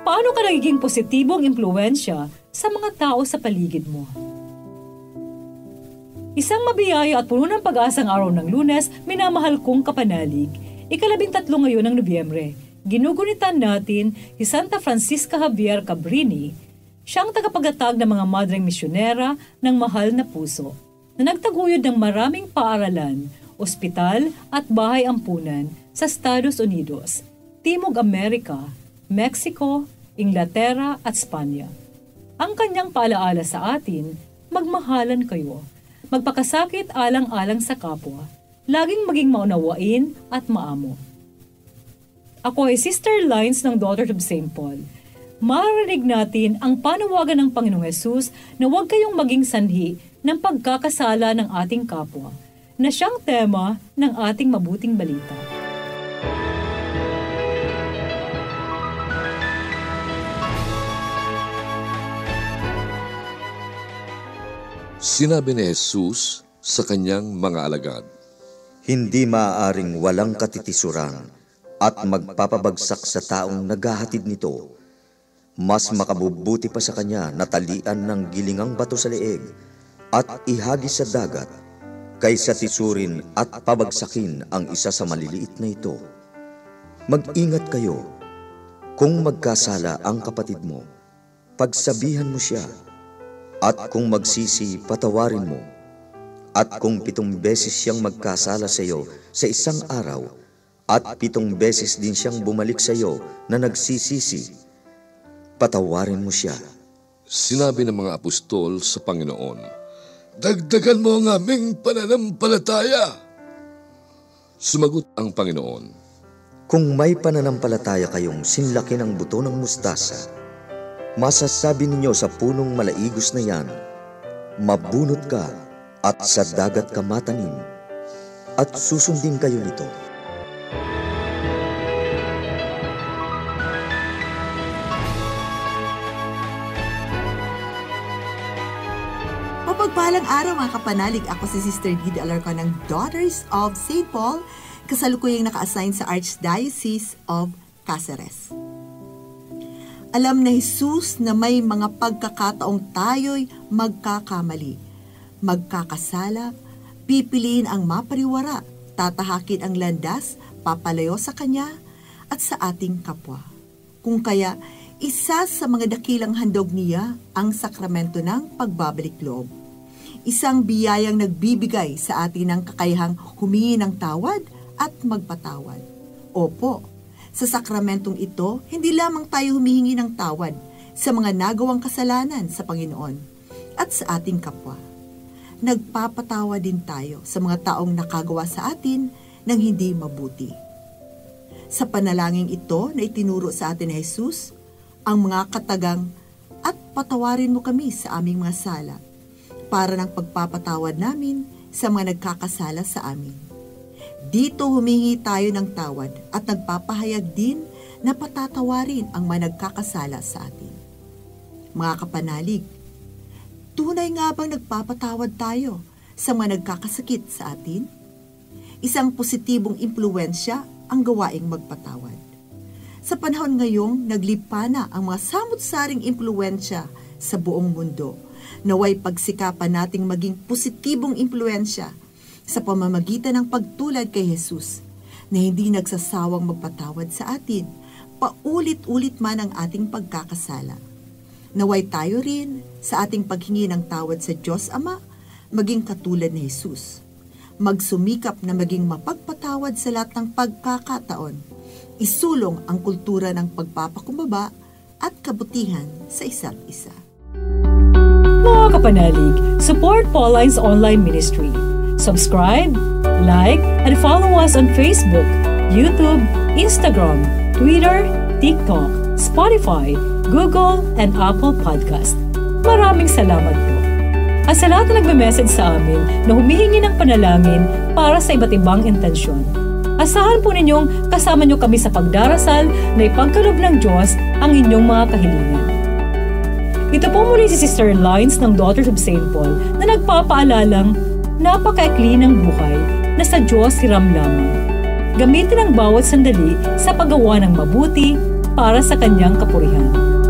Paano ka nagiging positibong impluwensya sa mga tao sa paligid mo? Isang mabiyaya at puno ng pag-asang araw ng Lunes, minamahal kong kapanalig. 13 ngayon ng Nobyembre. Ginugunitan natin si Santa Francisca Javier Cabrini. Siyang tagapagtatag ng mga madreng misyonera ng mahal na puso, na nagtaguyod ng maraming paaralan, ospital at bahay ampunan sa Estados Unidos, Timog Amerika, Mexico, Inglaterra at Spanya. Ang kanyang paalaala sa atin, magmahalan kayo. Magpakasakit alang-alang sa kapwa, laging maging maunawain at maamo. Ako ay Sister Lines ng Daughters of St. Paul. Marinig natin ang panawagan ng Panginoong Hesus na huwag kayong maging sanhi ng pagkakasala ng ating kapwa, na siyang tema ng ating mabuting balita. Sinabi ni Jesus sa kanyang mga alagad, "Hindi maaaring walang katitisuran at magpapabagsak sa taong naghahatid nito. Mas makabubuti pa sa kanya na talian ng gilingang bato sa leeg at ihagis sa dagat, kaysa tisurin at pabagsakin ang isa sa maliliit na ito. Mag-ingat kayo. Kung magkasala ang kapatid mo, pagsabihan mo siya. At kung magsisi, patawarin mo. At kung 7 beses siyang magkasala sa iyo sa isang araw, at 7 beses din siyang bumalik sa iyo na nagsisisi, patawarin mo siya." Sinabi ng mga apostol sa Panginoon, "Dagdagan mo ang aming pananampalataya." Sumagot ang Panginoon, "Kung may pananampalataya kayong sinlaki ng buto ng mustasa, masasabi ninyo sa punong malaigos na yan, mabunot ka at sa dagat ka matanim, at susundin kayo nito." Mapagpalang araw mga kapanalig, ako si Sister Dida Alarcon ng Daughters of St. Paul, kasalukuyang naka-assign sa Archdiocese of Cáceres. Alam na Jesus na may mga pagkakataong tayo'y magkakamali, magkakasala, pipiliin ang mapariwara, tatahakin ang landas, papalayo sa Kanya at sa ating kapwa. Kung kaya, isa sa mga dakilang handog niya ang sakramento ng pagbabalik loob. Isang biyayang nagbibigay sa atin ng kakayahang humingi ng tawad at magpatawad. Opo, sa sakramentong ito, hindi lamang tayo humihingi ng tawad sa mga nagawang kasalanan sa Panginoon at sa ating kapwa. Nagpapatawa din tayo sa mga taong nakagawa sa atin ng hindi mabuti. Sa panalangin ito na itinuro sa atin ni Jesus, ang mga katagang, "At patawarin mo kami sa aming mga sala," para ng pagpapatawad namin sa mga nagkakasala sa amin. Dito humingi tayo ng tawad at nagpapahayag din na patatawarin ang mga nagkakasala sa atin. Mga kapanalig, tunay nga bang nagpapatawad tayo sa mga nagkakasakit sa atin? Isang positibong impluwensya ang gawaing magpatawad. Sa panahon ngayong naglipa na ang mga samut-saring impluwensya sa buong mundo, naway pagsikapan nating maging positibong impluwensya sa pamamagitan ng pagtulad kay Jesus na hindi nagsasawang magpatawad sa atin, paulit-ulit man ang ating pagkakasala. Naway tayo rin sa ating paghingi ng tawad sa Diyos Ama, maging katulad ni Jesus. Magsumikap na maging mapagpatawad sa lahat ng pagkakataon. Isulong ang kultura ng pagpapakumbaba at kabutihan sa isa't isa. Mga kapanalig, support Pauline's online ministry. Subscribe, like, and follow us on Facebook, YouTube, Instagram, Twitter, TikTok, Spotify, Google, and Apple Podcast. Maraming salamat po. At sa lahat na nagme-message sa amin na humihingi ng panalangin para sa iba't ibang intensyon, asahan po ninyong kasama nyo kami sa pagdarasal na ipagkaloob ng Diyos ang inyong mga kahilingan. Ito po muli si Sister Lines ng Daughters of St. Paul na nagpapaalalang napakaikli ng buhay na sa Diyos hiram lamang. Gamitin ang bawat sandali sa paggawa ng mabuti para sa kanyang kapurihan.